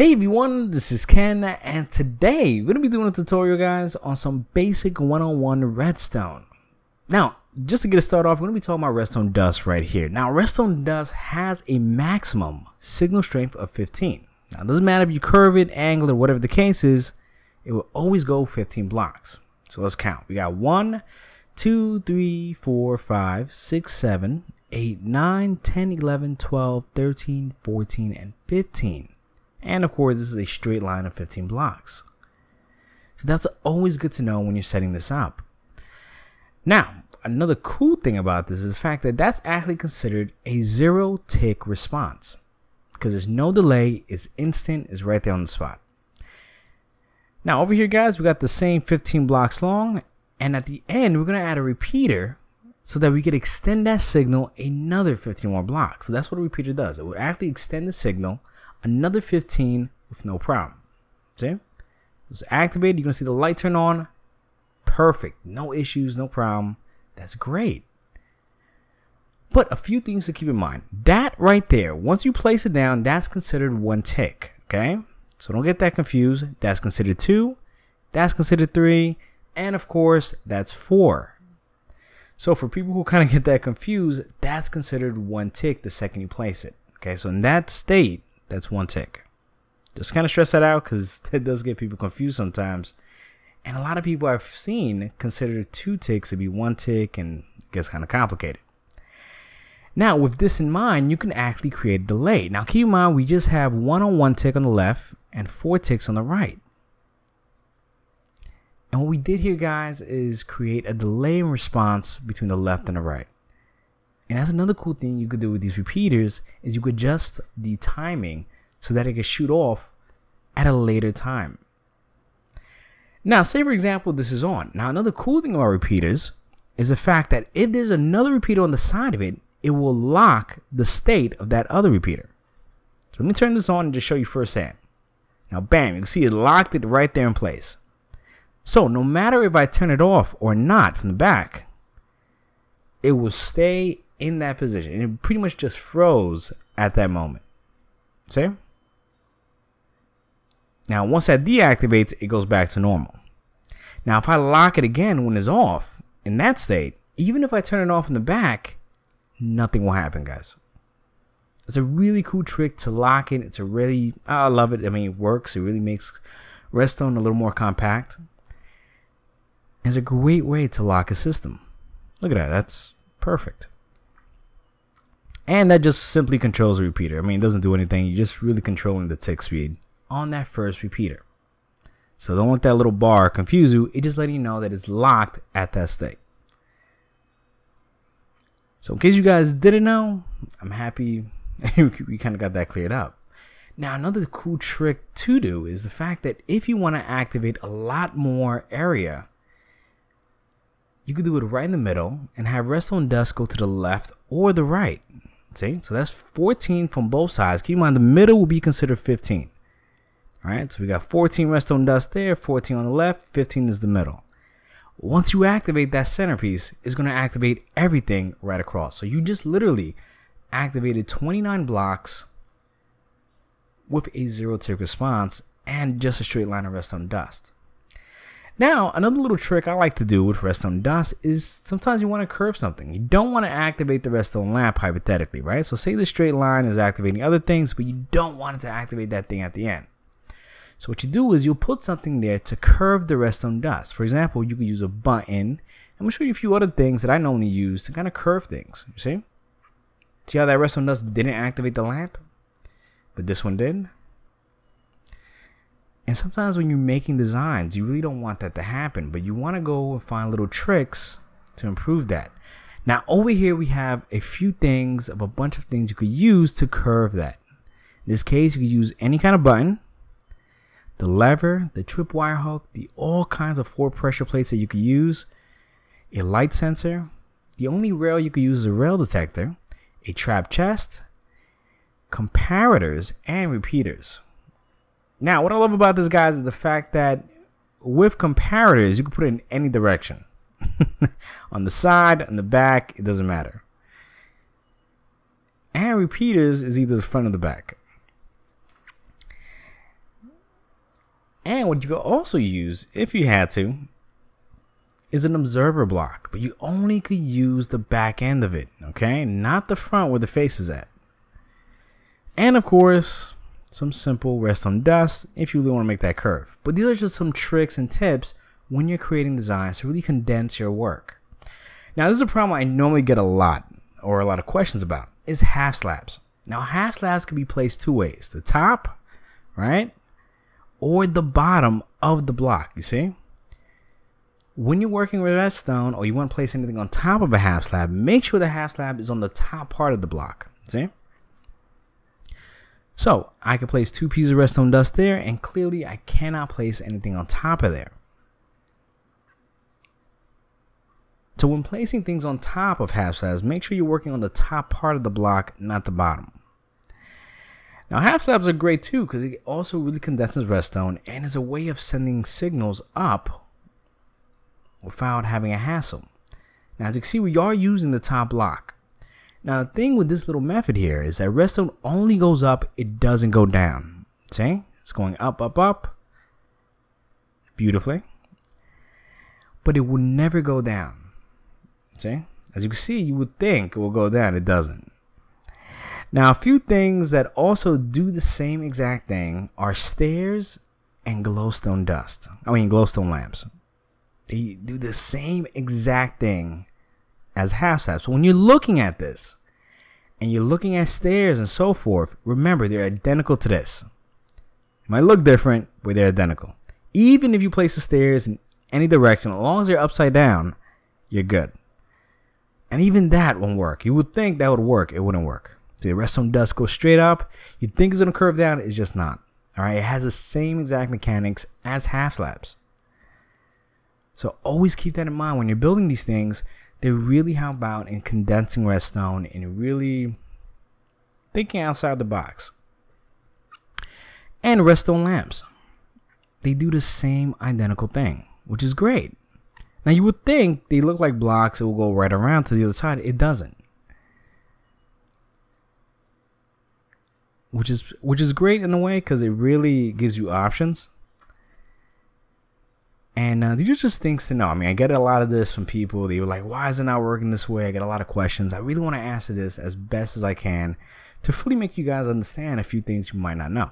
Hey everyone, this is Ken, and today we're going to be doing a tutorial, guys, on some basic one-on-one redstone. Now, just to get it started off, we're going to be talking about Redstone Dust right here. Now, Redstone Dust has a maximum signal strength of 15. Now, it doesn't matter if you curve it, angle it, whatever the case is, it will always go 15 blocks. So let's count. We got 1, 2, 3, 4, 5, 6, 7, 8, 9, 10, 11, 12, 13, 14, and 15. And of course, this is a straight line of 15 blocks. So that's always good to know when you're setting this up. Now, another cool thing about this is the fact that that's actually considered a 0-tick response. Because there's no delay, it's instant, it's right there on the spot. Now over here, guys, we got the same 15 blocks long. And at the end, we're going to add a repeater so that we could extend that signal another 15 more blocks. So that's what a repeater does. It will actually extend the signal another 15 with no problem. See? It's activated. You're going to see the light turn on. Perfect. No issues, no problem. That's great. But a few things to keep in mind. That right there, once you place it down, that's considered 1 tick. Okay? So don't get that confused. That's considered 2. That's considered 3. And of course, that's 4. So for people who kind of get that confused, that's considered 1 tick the second you place it. Okay? So in that state, that's 1 tick. Just kind of stress that out because it does get people confused sometimes. And a lot of people I've seen consider 2 ticks to be 1 tick, and it gets kind of complicated. Now, with this in mind, you can actually create a delay. Now, keep in mind, we just have 1 tick on the left and 4 ticks on the right. And what we did here, guys, is create a delay in response between the left and the right. And that's another cool thing you could do with these repeaters is you could adjust the timing so that it can shoot off at a later time. Now, say for example, this is on. Now, another cool thing about repeaters is the fact that if there's another repeater on the side of it, it will lock the state of that other repeater. So let me turn this on and just show you firsthand. Now, bam, you can see it locked it right there in place. So no matter if I turn it off or not from the back, it will stay in that position, and it pretty much just froze at that moment. See? Now once that deactivates, it goes back to normal. Now if I lock it again when it's off in that state, even if I turn it off in the back, nothing will happen, guys. It's a really cool trick to lock it. It's a really, I love it. I mean, it works. It really makes redstone a little more compact. It's a great way to lock a system. Look at that. That's perfect. And that just simply controls the repeater. I mean, it doesn't do anything. You're just really controlling the tick speed on that first repeater. So don't let that little bar confuse you. It's just letting you know that it's locked at that state. So in case you guys didn't know, I'm happy we kind of got that cleared up. Now, another cool trick to do is the fact that if you want to activate a lot more area, you could do it right in the middle and have Redstone Dust go to the left or the right. See, so that's 14 from both sides. Keep in mind, the middle will be considered 15. All right, so we got 14 Redstone Dust there, 14 on the left, 15 is the middle. Once you activate that centerpiece, it's going to activate everything right across. So you just literally activated 29 blocks with a 0-tick response and just a straight line of Redstone Dust. Now, another little trick I like to do with Redstone Dust is sometimes you want to curve something. You don't want to activate the redstone lamp hypothetically, right? So say the straight line is activating other things, but you don't want it to activate that thing at the end. So what you do is you'll put something there to curve the Redstone Dust. For example, you could use a button. I'm going to show you a few other things that I normally use to kind of curve things. You see? See how that Redstone Dust didn't activate the lamp, but this one did? And sometimes when you're making designs, you really don't want that to happen, but you want to go and find little tricks to improve that. Now over here we have a few things of a bunch of things you could use to curve that. In this case, you could use any kind of button, the lever, the tripwire hook, all kinds of 4 pressure plates that you could use, a light sensor. The only rail you could use is a rail detector, a trap chest, comparators, and repeaters. Now, what I love about this, guys, is the fact that with comparators, you can put it in any direction. On the side, on the back, it doesn't matter. And repeaters is either the front or the back. And what you could also use, if you had to, is an observer block, but you only could use the back end of it, okay? Not the front where the face is at. And of course, some simple redstone dust if you really want to make that curve. But these are just some tricks and tips when you're creating designs to really condense your work. Now, this is a problem I normally get a lot of questions about, is half slabs. Now, half slabs can be placed two ways, the top, right? Or the bottom of the block, you see? When you're working with redstone or you want to place anything on top of a half slab, make sure the half slab is on the top part of the block. See? So I can place two pieces of redstone dust there, and clearly I cannot place anything on top of there. So when placing things on top of half slabs, make sure you're working on the top part of the block, not the bottom. Now, half slabs are great too because it also really condenses redstone and is a way of sending signals up without having a hassle. Now, as you can see, we are using the top block. Now, the thing with this little method here is that redstone only goes up, it doesn't go down. See? It's going up, up, up. Beautifully. But it will never go down. See? As you can see, you would think it will go down. It doesn't. Now, a few things that also do the same exact thing are stairs and glowstone lamps. They do the same exact thing as half slabs. So when you're looking at this and you're looking at stairs and so forth, remember they're identical to this. It might look different, but they're identical. Even if you place the stairs in any direction, as long as they're upside down, you're good. And even that won't work. You would think that would work. It wouldn't work. So the redstone dust goes straight up. You think it's going to curve down. It's just not. All right. It has the same exact mechanics as half slabs. So always keep that in mind when you're building these things. They really help out in condensing redstone and really thinking outside the box. And redstone lamps. They do the same identical thing, which is great. Now you would think they look like blocks. It will go right around to the other side. It doesn't. Which is great in a way because it really gives you options. And these are just things to know. I mean, I get a lot of this from people. They were like, why is it not working this way? I get a lot of questions. I really want to answer this as best as I can to fully make you guys understand a few things you might not know.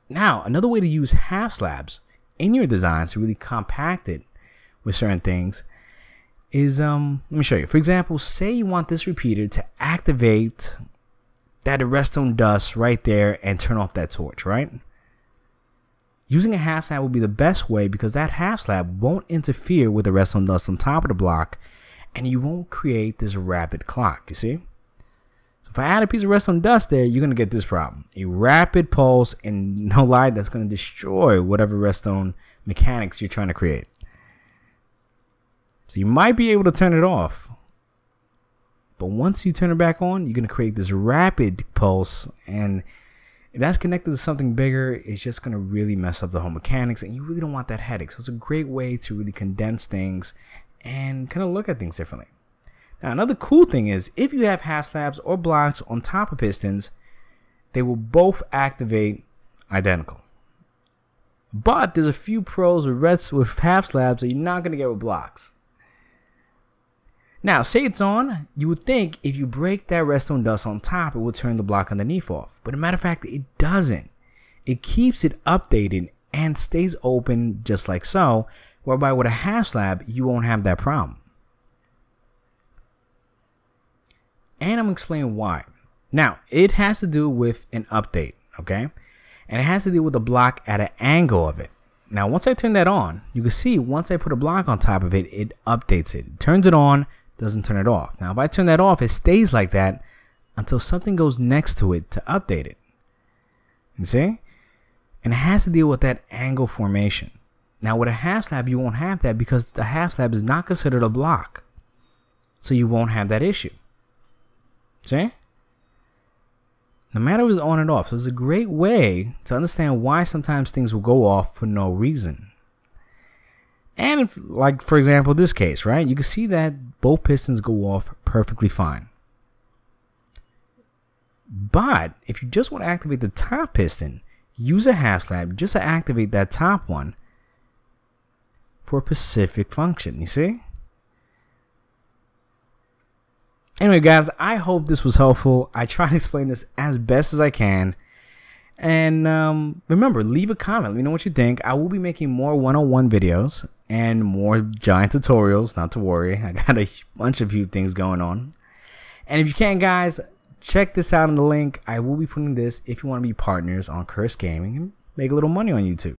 Now, another way to use half slabs in your designs to really compact it with certain things is, let me show you. For example, say you want this repeater to activate that redstone dust right there and turn off that torch, right? Using a half slab will be the best way because that half slab won't interfere with the redstone dust on top of the block and you won't create this rapid clock, you see? So if I add a piece of redstone dust there, you're going to get this problem. A rapid pulse and no lie, that's going to destroy whatever redstone mechanics you're trying to create. So you might be able to turn it off. But once you turn it back on, you're going to create this rapid pulse, and if that's connected to something bigger, it's just going to really mess up the whole mechanics, and you really don't want that headache. So it's a great way to really condense things and kind of look at things differently. Now, another cool thing is if you have half slabs or blocks on top of pistons, they will both activate identical. But there's a few pros with half slabs that you're not going to get with blocks. Now, say it's on, you would think if you break that redstone dust on top, it will turn the block underneath off. But as a matter of fact, it doesn't. It keeps it updated and stays open just like so, whereby with a half slab, you won't have that problem. And I'm explaining why. Now, it has to do with an update, okay? And it has to do with the block at an angle of it. Now, once I turn that on, you can see once I put a block on top of it, it updates it. It turns it on, doesn't turn it off. Now, if I turn that off, it stays like that until something goes next to it to update it. You see? And it has to deal with that angle formation. Now, with a half slab, you won't have that because the half slab is not considered a block. So you won't have that issue. See? No matter if it's on and off. So it's a great way to understand why sometimes things will go off for no reason. And if, like, for example, this case, right? You can see that both pistons go off perfectly fine. But if you just want to activate the top piston, use a half slab just to activate that top one for a specific function. You see? Anyway, guys, I hope this was helpful. I try to explain this as best as I can. And remember, leave a comment. Let me know what you think. I will be making more one-on-one videos and more giant tutorials. Not to worry. I got a bunch of few things going on. And if you can, guys, check this out in the link. I will be putting this if you want to be partners on Curse Gaming and make a little money on YouTube.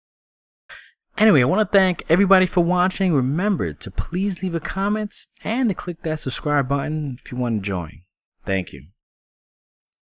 Anyway, I want to thank everybody for watching. Remember to please leave a comment and to click that subscribe button if you want to join. Thank you.